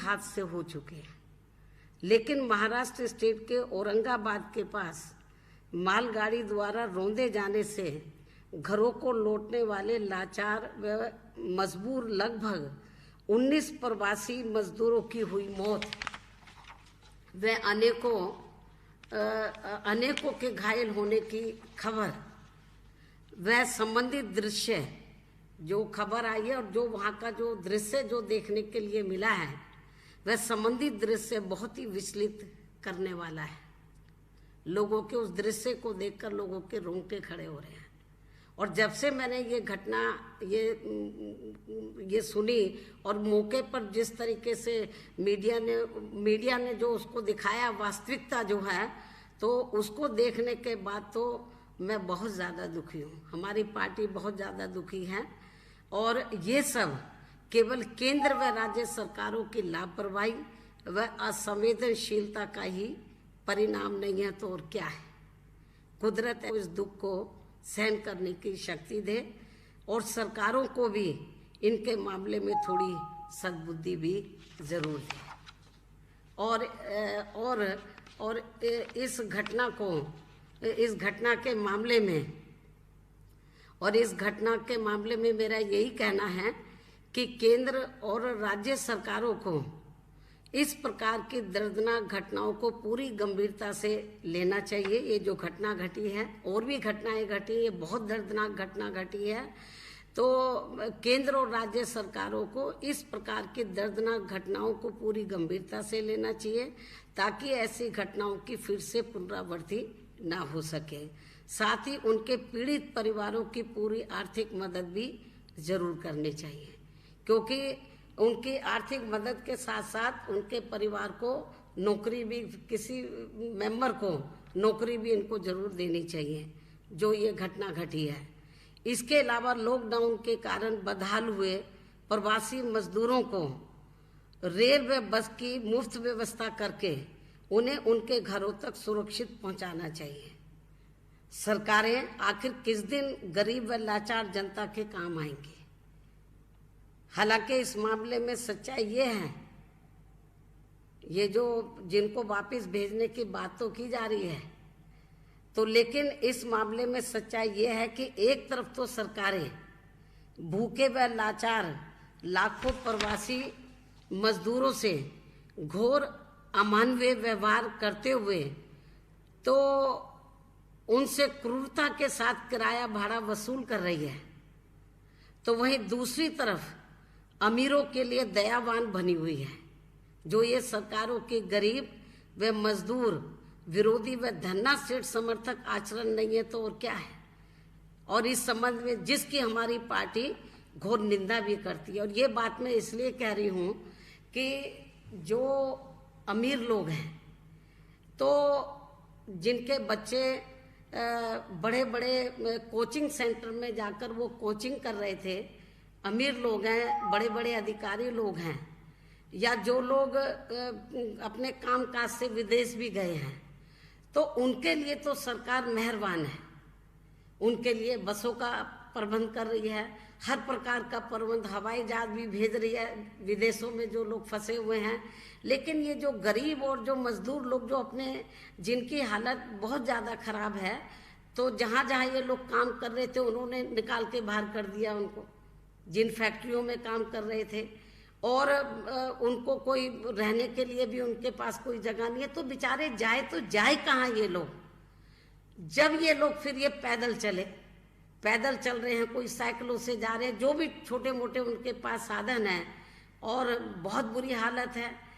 हादसे हो चुके हैं, लेकिन महाराष्ट्र स्टेट के औरंगाबाद के पास मालगाड़ी द्वारा रौंदे जाने से घरों को लौटने वाले लाचार व मजबूर लगभग 19 प्रवासी मजदूरों की हुई मौत व अनेकों के घायल होने की खबर वह संबंधित दृश्य जो खबर आई है और जो वहाँ का जो दृश्य जो देखने के लिए मिला है, वह संबंधित दृश्य बहुत ही विचलित करने वाला है। लोगों के उस दृश्य को देखकर लोगों के रोंगटे खड़े हो रहे हैं। और जब से मैंने ये घटना ये सुनी और मौके पर जिस तरीके से मीडिया ने जो उसको दिखाया, वास्तविकता जो है, तो उसको देखने के बाद तो मैं बहुत ज़्यादा दुखी हूँ। हमारी पार्टी बहुत ज़्यादा दुखी है और ये सब केवल केंद्र व राज्य सरकारों की लापरवाही व असंवेदनशीलता का ही परिणाम नहीं है तो और क्या है। कुदरत इस दुख को सहन करने की शक्ति दे और सरकारों को भी इनके मामले में थोड़ी सद्बुद्धि भी जरूर दे। और इस घटना के मामले में मेरा यही कहना है कि केंद्र और राज्य सरकारों को इस प्रकार की दर्दनाक घटनाओं को पूरी गंभीरता से लेना चाहिए। ये जो घटना घटी है, और भी घटनाएं घटी, ये बहुत दर्दनाक घटना घटी है, तो केंद्र और राज्य सरकारों को इस प्रकार की दर्दनाक घटनाओं को पूरी गंभीरता से लेना चाहिए ताकि ऐसी घटनाओं की फिर से पुनरावृत्ति ना हो सके। साथ ही उनके पीड़ित परिवारों की पूरी आर्थिक मदद भी जरूर करनी चाहिए, क्योंकि उनकी आर्थिक मदद के साथ साथ उनके परिवार को नौकरी भी, किसी मेंबर को नौकरी भी इनको जरूर देनी चाहिए जो ये घटना घटी है। इसके अलावा लॉकडाउन के कारण बदहाल हुए प्रवासी मजदूरों को रेल व बस की मुफ्त व्यवस्था करके उन्हें उनके घरों तक सुरक्षित पहुंचाना चाहिए। सरकारें आखिर किस दिन गरीब व लाचार जनता के काम आएंगी। हालांकि इस मामले में सच्चाई ये है, ये जो जिनको वापस भेजने की बात तो की जा रही है, तो लेकिन इस मामले में सच्चाई ये है कि एक तरफ तो सरकारें भूखे व लाचार लाखों प्रवासी मजदूरों से घोर अमानवीय व्यवहार करते हुए तो उनसे क्रूरता के साथ किराया भाड़ा वसूल कर रही है, तो वहीं दूसरी तरफ अमीरों के लिए दयावान बनी हुई है, जो ये सरकारों के गरीब व मजदूर विरोधी व धन्ना सेठ समर्थक आचरण नहीं है तो और क्या है। और इस संबंध में जिसकी हमारी पार्टी घोर निंदा भी करती है। और ये बात मैं इसलिए कह रही हूँ कि जो अमीर लोग हैं, तो जिनके बच्चे बड़े बड़े कोचिंग सेंटर में जाकर वो कोचिंग कर रहे थे, अमीर लोग हैं, बड़े बड़े अधिकारी लोग हैं, या जो लोग अपने काम काज से विदेश भी गए हैं, तो उनके लिए तो सरकार मेहरबान है। उनके लिए बसों का प्रबंध कर रही है, हर प्रकार का प्रबंध, हवाई जहाज भी भेज रही है विदेशों में जो लोग फंसे हुए हैं। लेकिन ये जो गरीब और जो मजदूर लोग जो अपने, जिनकी हालत बहुत ज़्यादा खराब है, तो जहाँ जहाँ ये लोग काम कर रहे थे उन्होंने निकाल के बाहर कर दिया उनको, जिन फैक्ट्रियों में काम कर रहे थे, और उनको कोई रहने के लिए भी उनके पास कोई जगह नहीं है, तो बेचारे जाए तो जाए कहाँ ये लोग। जब ये लोग फिर ये पैदल चल रहे हैं, कोई साइकिलों से जा रहे हैं, जो भी छोटे मोटे उनके पास साधन है, और बहुत बुरी हालत है।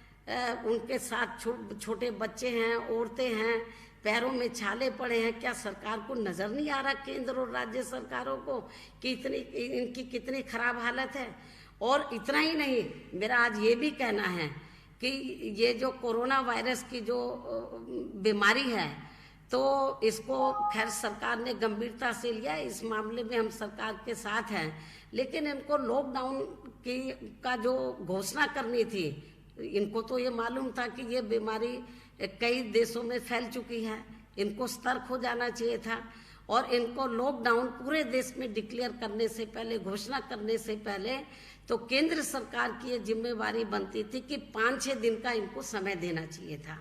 उनके साथ छोटे बच्चे हैं, औरतें हैं, पैरों में छाले पड़े हैं। क्या सरकार को नजर नहीं आ रहा, केंद्र और राज्य सरकारों को, कि इनकी कितनी खराब हालत है। और इतना ही नहीं, मेरा आज ये भी कहना है कि ये जो कोरोना वायरस की जो बीमारी है, तो इसको खैर सरकार ने गंभीरता से लिया, इस मामले में हम सरकार के साथ हैं, लेकिन इनको लॉकडाउन का जो घोषणा करनी थी, इनको तो ये मालूम था कि ये बीमारी कई देशों में फैल चुकी है, इनको सतर्क हो जाना चाहिए था। और इनको लॉकडाउन पूरे देश में डिक्लेयर करने से पहले, घोषणा करने से पहले, तो केंद्र सरकार की ये जिम्मेवारी बनती थी कि 5-6 दिन का इनको समय देना चाहिए था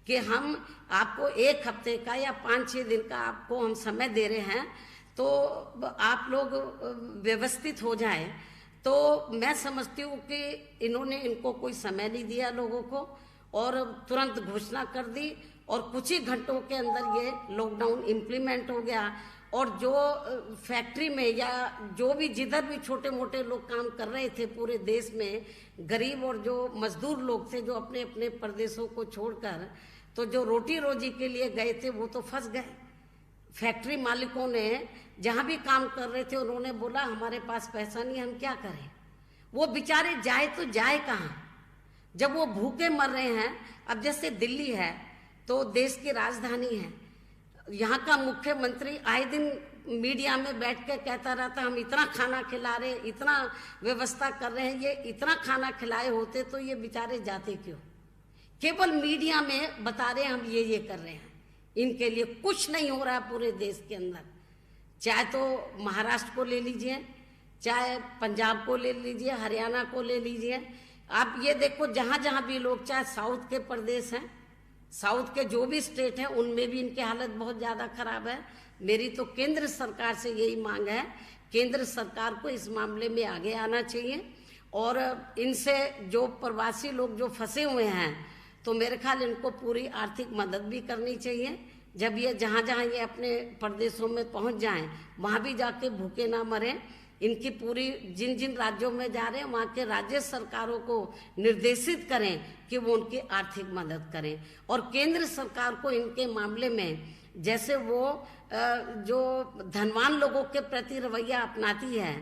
कि हम आपको 1 हफ्ते का या 5-6 दिन का आपको हम समय दे रहे हैं, तो आप लोग व्यवस्थित हो जाए। तो मैं समझती हूँ कि इन्होंने इनको कोई समय नहीं दिया लोगों को और तुरंत घोषणा कर दी और कुछ ही घंटों के अंदर ये लॉकडाउन इम्प्लीमेंट हो गया। और जो फैक्ट्री में या जो भी जिधर भी छोटे मोटे लोग काम कर रहे थे पूरे देश में, गरीब और जो मजदूर लोग थे जो अपने अपने प्रदेशों को छोड़कर, तो जो रोटी रोजी के लिए गए थे वो तो फंस गए। फैक्ट्री मालिकों ने जहां भी काम कर रहे थे उन्होंने बोला हमारे पास पैसा नहीं, हम क्या करें। वो बेचारे जाए तो जाए कहाँ जब वो भूखे मर रहे हैं। अब जैसे दिल्ली है तो देश की राजधानी है, यहाँ का मुख्यमंत्री आए दिन मीडिया में बैठ के कहता रहता हम इतना खाना खिला रहे, इतना व्यवस्था कर रहे हैं। ये इतना खाना खिलाए होते तो ये बेचारे जाते क्यों। केवल मीडिया में बता रहे हम ये कर रहे हैं, इनके लिए कुछ नहीं हो रहा पूरे देश के अंदर। चाहे तो महाराष्ट्र को ले लीजिए, चाहे पंजाब को ले लीजिए, हरियाणा को ले लीजिए। आप ये देखो जहां जहां भी लोग, चाहे साउथ के प्रदेश हैं, साउथ के जो भी स्टेट हैं, उनमें भी इनकी हालत बहुत ज़्यादा खराब है। मेरी तो केंद्र सरकार से यही मांग है, केंद्र सरकार को इस मामले में आगे आना चाहिए और इनसे जो प्रवासी लोग जो फंसे हुए हैं तो मेरे ख्याल इनको पूरी आर्थिक मदद भी करनी चाहिए। जब ये जहाँ जहाँ ये अपने प्रदेशों में पहुँच जाएं वहाँ भी जाके भूखे ना मरें। इनकी पूरी जिन जिन राज्यों में जा रहे हैं वहाँ के राज्य सरकारों को निर्देशित करें कि वो उनकी आर्थिक मदद करें और केंद्र सरकार को इनके मामले में जैसे वो जो धनवान लोगों के प्रति रवैया अपनाती है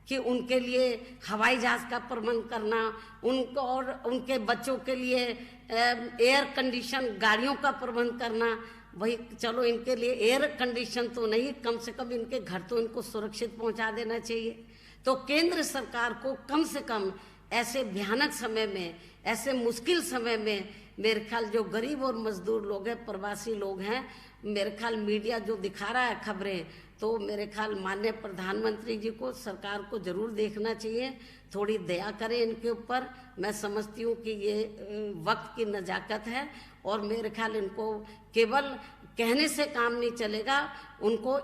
कि उनके लिए हवाई जहाज का प्रबंध करना, उनको और उनके बच्चों के लिए एयर कंडीशन गाड़ियों का प्रबंध करना। वही चलो इनके लिए एयर कंडीशन तो नहीं, कम से कम इनके घर तो इनको सुरक्षित पहुंचा देना चाहिए। तो केंद्र सरकार को कम से कम ऐसे भयानक समय में, ऐसे मुश्किल समय में, मेरे ख्याल जो गरीब और मजदूर लोग हैं, प्रवासी लोग हैं, मेरे ख्याल मीडिया जो दिखा रहा है खबरें, तो मेरे ख्याल माननीय प्रधानमंत्री जी को, सरकार को जरूर देखना चाहिए, थोड़ी दया करें इनके ऊपर। मैं समझती हूँ कि ये वक्त की नजाकत है और मेरे ख्याल इनको केवल कहने से काम नहीं चलेगा, उनको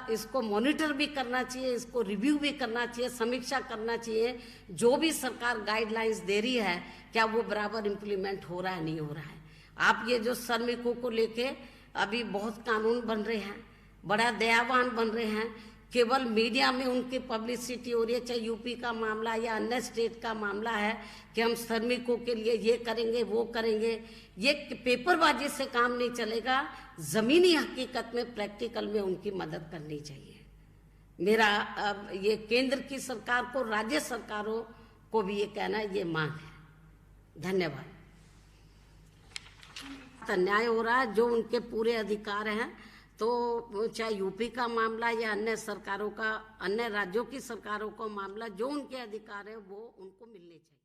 इसको मॉनिटर भी करना चाहिए, इसको रिव्यू भी करना चाहिए, समीक्षा करना चाहिए। जो भी सरकार गाइडलाइंस दे रही है क्या वो बराबर इम्प्लीमेंट हो रहा है, नहीं हो रहा है। आप ये जो श्रमिकों को लेके अभी बहुत कानून बन रहे हैं, बड़ा दयावान बन रहे हैं, केवल मीडिया में उनकी पब्लिसिटी हो रही है। चाहे यूपी का मामला या अन्य स्टेट का मामला है कि हम श्रमिकों के लिए ये करेंगे वो करेंगे, ये पेपरबाजी से काम नहीं चलेगा। जमीनी हकीकत में, प्रैक्टिकल में उनकी मदद करनी चाहिए। मेरा ये केंद्र की सरकार को, राज्य सरकारों को भी ये कहना है, ये मांग है। धन्यवाद। अन्याय हो रहा है, जो उनके पूरे अधिकार हैं, तो चाहे यूपी का मामला या अन्य सरकारों का, अन्य राज्यों की सरकारों का मामला, जो उनके अधिकार है वो उनको मिलने चाहिए।